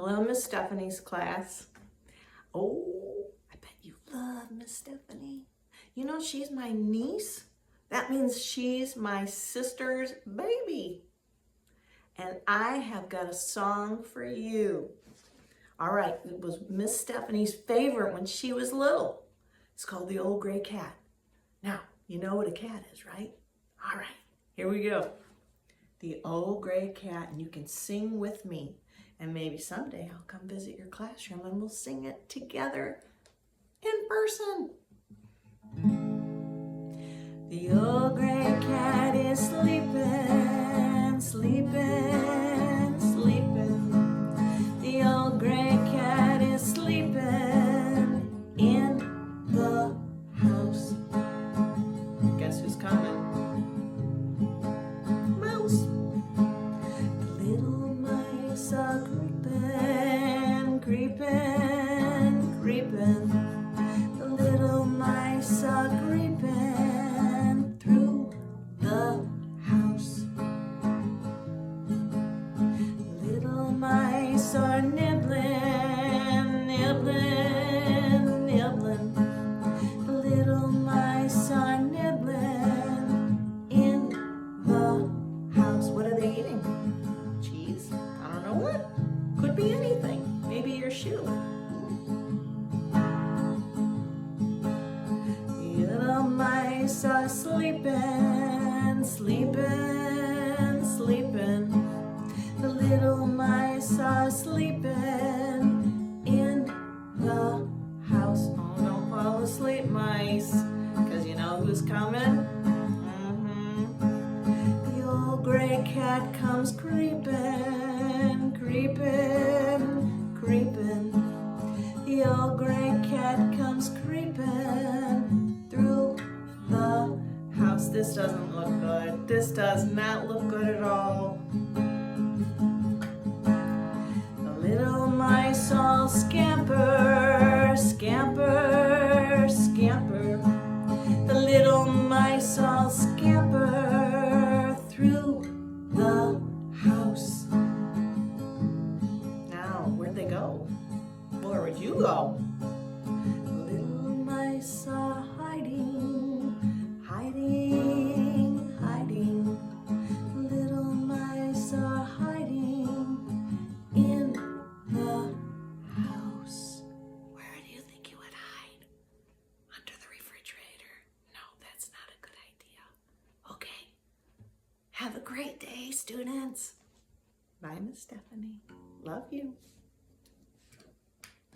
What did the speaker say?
Hello, Miss Stephanie's class. Oh, I bet you love Miss Stephanie. You know, she's my niece. That means she's my sister's baby. And I have got a song for you. All right, it was Miss Stephanie's favorite when she was little. It's called The Old Gray Cat. Now, you know what a cat is, right? All right, here we go. The Old Gray Cat, and you can sing with me. And maybe someday I'll come visit your classroom and we'll sing it together in person. The old gray cat is sleeping, sleeping, sleeping. The old gray cat is sleeping in the house. Guess who's coming? Mouse. The little mice are creeping, creeping, creeping. The little mice are creeping through the house. The little mice are nibbling, nibbling, nibbling. The little mice are nibbling in the house. What are they eating? Cheese? I don't know what. Could be anything. Maybe your shoe. The little mice are sleeping, sleeping, sleeping. The little mice are sleeping in the house. Oh, don't fall asleep, mice, because you know who's coming? The old gray cat comes creeping, creeping, creeping. The old gray cat comes creeping through the house. This doesn't look good. This does not look good at all. The little mice all scamper, scamper, scamper. The little mice all scamper through the house. Now, where'd they go? Where would you go? The little mice are hiding, hiding, hiding. The little mice are hiding in the house. Where do you think you would hide? Under the refrigerator? No, that's not a good idea. Okay. Have a great day, students. Bye, Miss Stephanie. Love you.